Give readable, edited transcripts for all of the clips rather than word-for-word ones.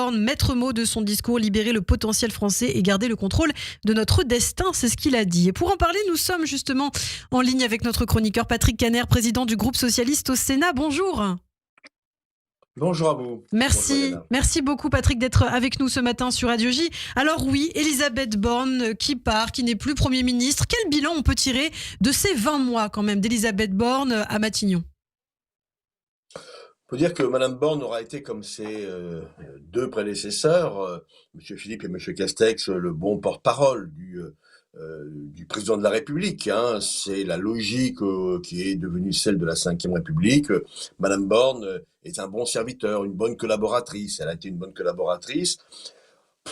Borne, maître mot de son discours, libérer le potentiel français et garder le contrôle de notre destin, c'est ce qu'il a dit. Et pour en parler, nous sommes justement en ligne avec notre chroniqueur Patrick Caner, président du groupe socialiste au Sénat. Bonjour. Bonjour à vous. Merci beaucoup Patrick d'être avec nous ce matin sur Radio J. Alors oui, Elisabeth Borne qui part, qui n'est plus Premier ministre. Quel bilan on peut tirer de ces 20 mois quand même d'Elisabeth Borne à Matignon? Il faut dire que Madame Borne aura été comme ses deux prédécesseurs, M. Philippe et M. Castex, le bon porte-parole du président de la République. C'est la logique qui est devenue celle de la Ve République. Madame Borne est un bon serviteur, une bonne collaboratrice. Elle a été une bonne collaboratrice.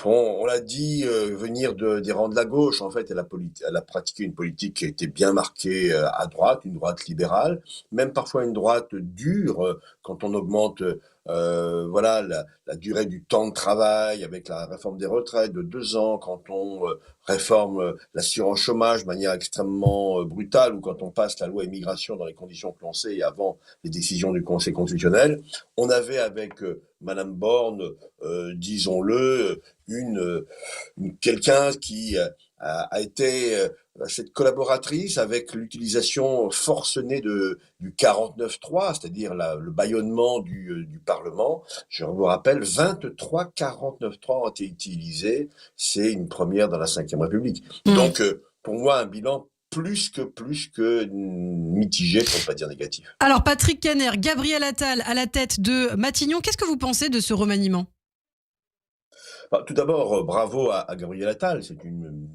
On l'a dit, venir des rangs de la gauche, en fait, elle a pratiqué une politique qui a été bien marquée à droite, une droite libérale, même parfois une droite dure, quand on augmente la durée du temps de travail avec la réforme des retraites de 2 ans, quand on réforme l'assurance chômage de manière extrêmement brutale, ou quand on passe la loi immigration dans les conditions que l'on sait et avant les décisions du Conseil constitutionnel. On avait avec Madame Borne, disons-le, quelqu'un qui a été cette collaboratrice avec l'utilisation forcenée du 49.3, c'est-à-dire le bâillonnement du Parlement. Je vous rappelle, 23 49.3 ont été utilisés. C'est une première dans la Ve République. Donc, pour moi, un bilan plus que mitigé, pour ne pas dire négatif. Alors, Patrick Caner, Gabriel Attal à la tête de Matignon, qu'est-ce que vous pensez de ce remaniement ? Tout d'abord, bravo à Gabriel Attal. C'est une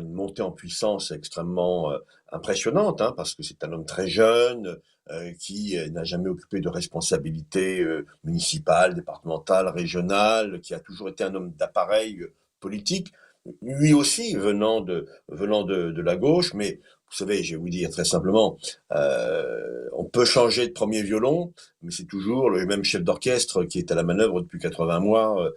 montée en puissance extrêmement impressionnante, parce que c'est un homme très jeune qui n'a jamais occupé de responsabilité municipale, départementale, régionale, qui a toujours été un homme d'appareil politique, lui aussi venant de la gauche. Mais vous savez, je vais vous dire très simplement, on peut changer de premier violon, mais c'est toujours le même chef d'orchestre qui est à la manœuvre depuis 80 mois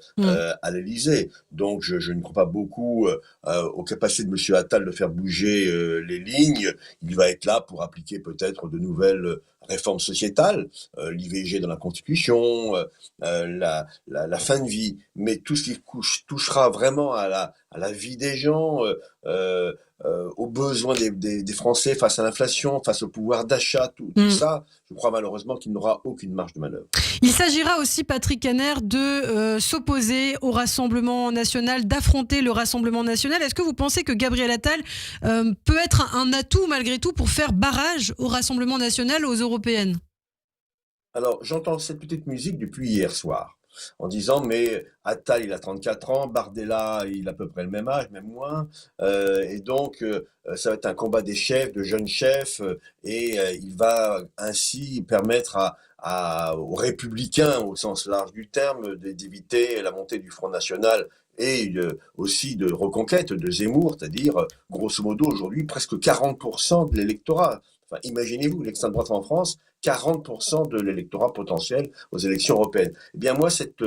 à l'Élysée. Donc je ne crois pas beaucoup aux capacités de M. Attal de faire bouger les lignes. Il va être là pour appliquer peut-être de nouvelles réformes sociétales, l'IVG dans la Constitution, la fin de vie, mais tout ce qui touchera vraiment à la vie des gens, aux besoins des Français face à l'inflation, face au pouvoir d'achat, tout ça, je crois malheureusement qu'il n'aura aucune marge de manœuvre. Il s'agira aussi, Patrick Caner, de s'opposer au Rassemblement national, d'affronter le Rassemblement national. Est-ce que vous pensez que Gabriel Attal peut être un atout malgré tout pour faire barrage au Rassemblement national, aux européennes ? Alors, j'entends cette petite musique depuis hier soir, en disant, mais Attal, il a 34 ans, Bardella, il a à peu près le même âge, même moins, et donc ça va être un combat des chefs, de jeunes chefs, et il va ainsi permettre aux républicains, au sens large du terme, d'éviter la montée du Front National et aussi de reconquête de Zemmour, c'est-à-dire, grosso modo, aujourd'hui, presque 40% de l'électorat. Enfin, imaginez-vous, l'extrême droite en France, 40% de l'électorat potentiel aux élections européennes. Eh bien, moi, cette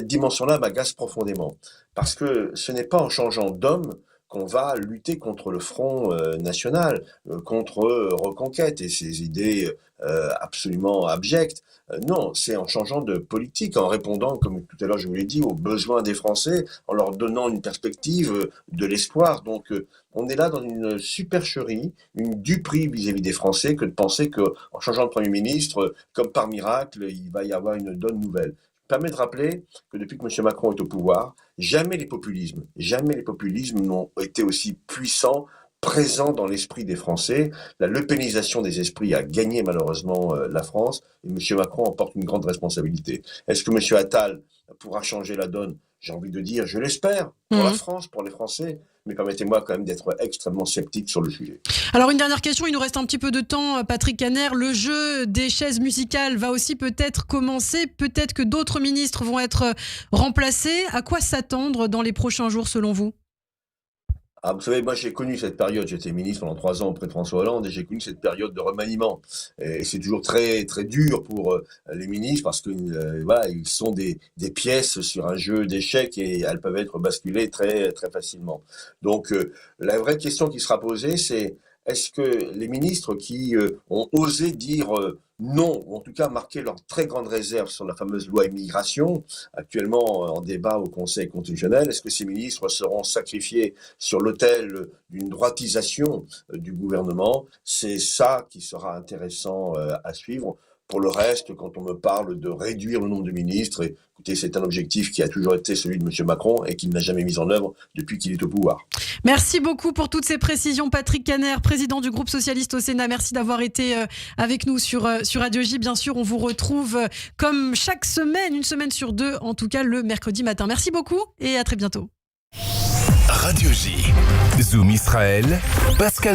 dimension-là m'agace profondément. Parce que ce n'est pas en changeant d'homme qu'on va lutter contre le Front national, contre Reconquête et ses idées absolument abjectes. Non, c'est en changeant de politique, en répondant, comme tout à l'heure je vous l'ai dit, aux besoins des Français, en leur donnant une perspective, de l'espoir. Donc, on est là dans une supercherie, une duperie vis-à-vis des Français, que de penser qu'en changeant de Premier ministre, comme par miracle, il va y avoir une donne nouvelle. Je me permets de rappeler que depuis que M. Macron est au pouvoir, jamais les populismes n'ont été aussi puissants, présents dans l'esprit des Français. La lepénisation des esprits a gagné malheureusement la France, et M. Macron en porte une grande responsabilité. Est-ce que M. Attal pourra changer la donne ? J'ai envie de dire, je l'espère, pour la France, pour les Français, mais permettez-moi quand même d'être extrêmement sceptique sur le sujet. Alors une dernière question, il nous reste un petit peu de temps, Patrick Caner. Le jeu des chaises musicales va aussi peut-être commencer, peut-être que d'autres ministres vont être remplacés. À quoi s'attendre dans les prochains jours selon vous ? Vous savez, moi j'ai connu cette période, j'étais ministre pendant 3 ans auprès de François Hollande, et j'ai connu cette période de remaniement. Et c'est toujours très très dur pour les ministres, parce que ils sont des pièces sur un jeu d'échecs, et elles peuvent être basculées très très facilement. Donc la vraie question qui sera posée, c'est: est-ce que les ministres qui ont osé dire non, ou en tout cas marquer leur très grande réserve sur la fameuse loi immigration, actuellement en débat au Conseil constitutionnel, est-ce que ces ministres seront sacrifiés sur l'autel d'une droitisation du gouvernement? C'est ça qui sera intéressant à suivre. Pour le reste, quand on me parle de réduire le nombre de ministres, écoutez, c'est un objectif qui a toujours été celui de M. Macron et qu'il n'a jamais mis en œuvre depuis qu'il est au pouvoir. Merci beaucoup pour toutes ces précisions. Patrick Kanner, président du groupe socialiste au Sénat, merci d'avoir été avec nous sur Radio J. Bien sûr, on vous retrouve comme chaque semaine, une semaine sur deux, en tout cas le mercredi matin. Merci beaucoup et à très bientôt. Radio J. Zoom Israël, Pascal